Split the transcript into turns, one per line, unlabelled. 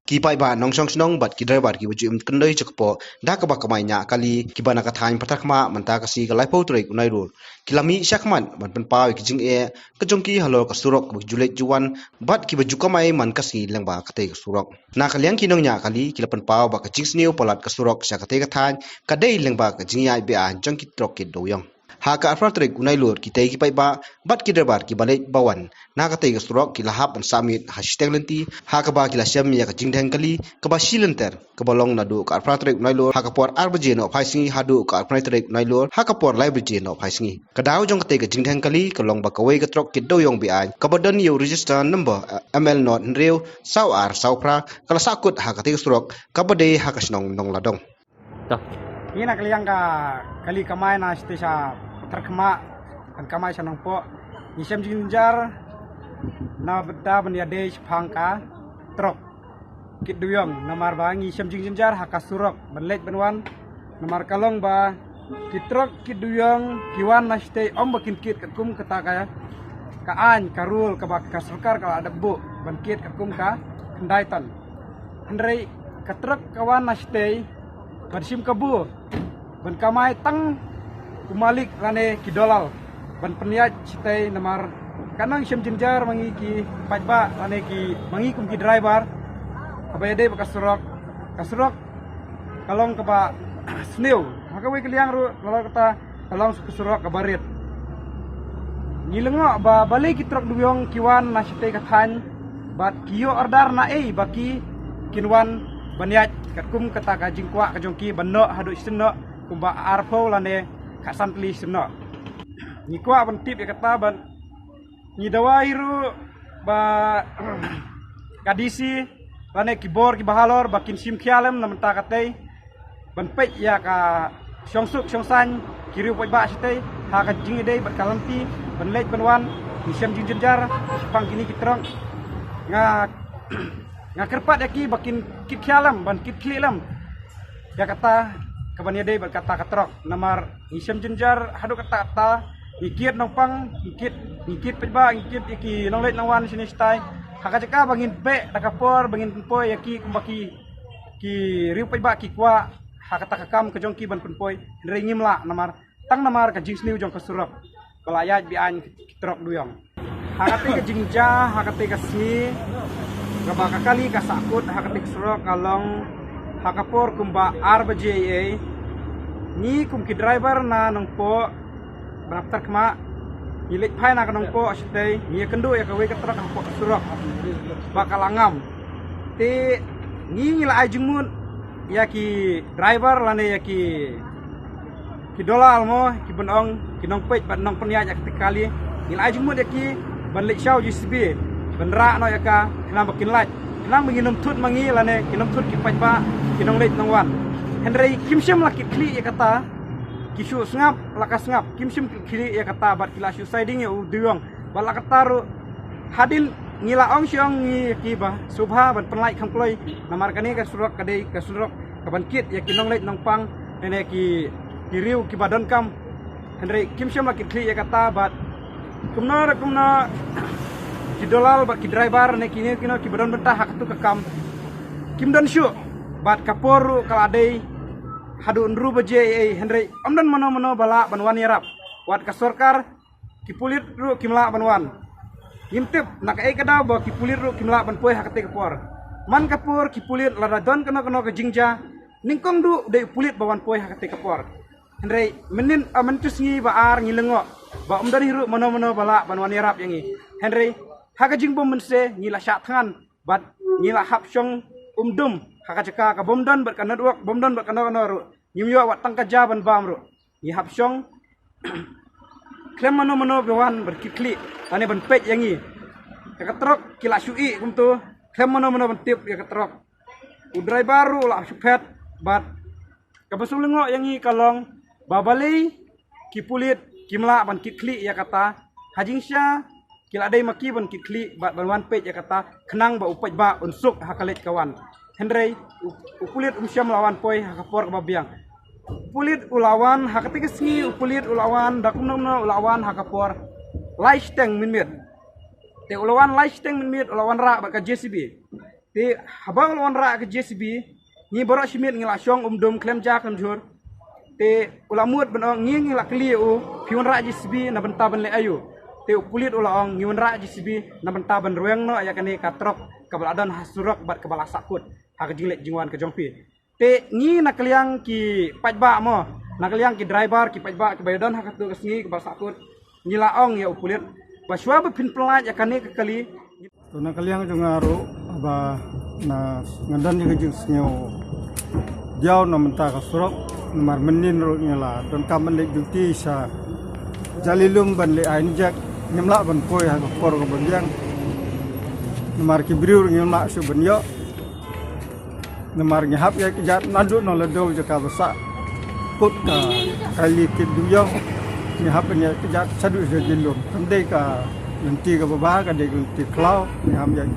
ki pai ba nong song snong bat ki driver ki bujum kendai cekpo da ka ba kamai nya kali ki bana ka thain patak ma manta ka si ka lai po trei kunai rul kilami syakman ban pen pau ki jing e ka jong ki halo ka surok bu julet juwan bat ki baju kamai man ka si leng ba ka te ka surok na ka liang ki nong nya kali ki pen pau ba ka jing sniu polat ka surok sya ka te ka thain ka dei leng ba ka jing ya be an jong ki trok ki doyong ha ka afra trei kunai lur ki te ki pai ba bat ki driver ki balai bawan na ka te ka surok ki lahap an samit hashtag lenti ha ka ba ki la syam ya ka jing deng kali ka ba silenter ka balong na du ka afra trei kunai lur ha ka por arbaje no phai singi ha du ka afra trei kunai lur ha ka por lai brije no phai singi ka daw jong ka te ka jing deng kali ka long ba ka wei ka trok ki doyong bi an ka ba don yo register number ml not rew sau ar sau pra kala sakut ha ka te ka surok ka ba de ha ka snong nong ladong
Ina kaliang ka kali kamay na stesa terkema kan kamay sa nang po isem jinjar na beda banyade pangka trok kit duyong namar bangi isem jinjar hakasurok benlet benwan namar kalong ba kitrok kit duyong kiwan na stay om bakin kit kakum kata kaya kaan karul kabak kasurkar ka ada bu ban kit kakum ka kendaitan hendrei katrok kawan na stay bersim kebu ban kamai tang kumalik lane kidolal ban peniat sitai namar kanang syam jinjar mangi ki pajba lane ki mangi kum ki driver kabayade kasurok kalong kaba snew maka we kaliang ru lalu kata kalong kasurok kabarit ngilengo ba balai ki truk duyong kiwan na sitai kathan bat kiyo ordar na baki kinwan baniat katkum kata ka jingkwa ka jongki banno hadu isno kumba arpo lane ka santli isno ni kwa ban tip ya kata ban ni dawairu ba kadisi lane kibor ki bahalor bakin sim khialem namta katei ban pej ya ka songsuk songsan kiri poj ba sitai ha ka jing dei bat kalanti ban lej banwan ni sem jinjar pang kini kitrong nga kerpat yaki bakin kit khialam ban kit khlilam ya kata kabanya dei berkata katrok namar isem jenjar hadu kata kata ikit nongpang ikit pejba ikit iki nonglet nongwan sini stai haka jeka bangin pe takapor bangin penpoi yaki kumbaki ki riu pejba ki kwa haka takakam ke jongki ban penpoi ringimla namar tang namar ka jingsniu jong kasurok balayaj bi an kitrok duyong haka te ka jingja haka te ka sni gabaka kali kasakut hakatik surok kalong hakapor kumba RBJA ni kumki driver na nang po beraptar kema ilik pai na kanong po asitay ni kendo ya kawe katrak po surok bakalangam te ni ngila ajungun ya ki driver lane ya ki dolal mo ki benong ki nong pej ban nong penya ya ketikali ngila ajungun ya ki ban lik shaw UCB benra no ya ka kenang bakin laj kenang menginum tut mangi lane kinum tut ki pajba kinong leit nongwan henry kimsim laki kli ya kata kisu ngap lakas ngap kimsim kli ya kata bat kila shu siding ya udiong bala kataru hadil ngila ong syong ngi kiba subha ban penlai kamploi namar kani ka surok kadai ka surok kaban kit ya kinong leit nongpang ene ki riu ki badon kam henry kimsim laki kli ya kata bat kumna kidolal bak ki driver ne kini kino ki badon bentah hak tu kekam kimdan syu bat kaporu kaladei hadu nru baje henry amdan mano bala banwan yarap wat ka sorkar ki pulit ru kimla banwan yimtip nak kada ba ki pulit ru kimla ban poi hak te kapor man kapor ki pulit ladadon kena ke jingja ningkong du de pulit bawan poi hak te kapor henry menin amentus ngi baar ngilengo ba amdan hiru mano bala banwan yarap yangi henry haka jing bom mense ngila syak tangan bat ngila hap syong umdum haka ceka ka bomdon bat kana duak bomdon bat kana ru nyimyo wat tangka jaban bam ru ngi hap syong klem mano bewan berkikli ane ban pej yangi ka trok kila syui kumtu klem mano ban tip ya katrok udrai baru la syupet bat ka basulengo yangi kalong babali kipulit kimla ban kikli ya kata hajingsya kila dai maki ban kikli bat banwan pej ya kata kenang ba upaj ba unsuk hakalet kawan henry upulit umsyam lawan poi hakapor kababiang upulit ulawan hakatik sengi upulit ulawan dakumna ulawan hakapor laisteng minmit te ulawan laisteng minmit ulawan ra ba ka JCB Te habang lawan ra ke JCB ni borok simit ngila syong dom klem ja kan jur. Te ulamut benong ngi ngila kli u piun ra JCB na benta ben le ayu. Te kulit ulang ngiun ra JCB na benta ben ruang no ayakane katrok kabaladan hasurok bat kabala sakut ha jinglet jingwan ke jongpi. Te ngi na kaliang ki pajba mo na kaliang ki driver ki pajba ki bayadan ha katu kesngi kabala sakut ngila ong ya kulit baswa be pin pelaj yakane ke kali.
Tu nak kaliang jungaro aba na ngadan juga jung snyo jauh na menta ka surok namar menin ro ngela don kamen le juti sa jalilum ban le anjak nyemla ban koy ha ko ko banjang namar ki briur nyemla su ban yo namar ngahap ya jat nadu no le do jaka basa kut ka kali ki duyong ngahap nya jat sadu je jilum kandai ka nanti ke bawah kan dia nanti cloud ni ham yang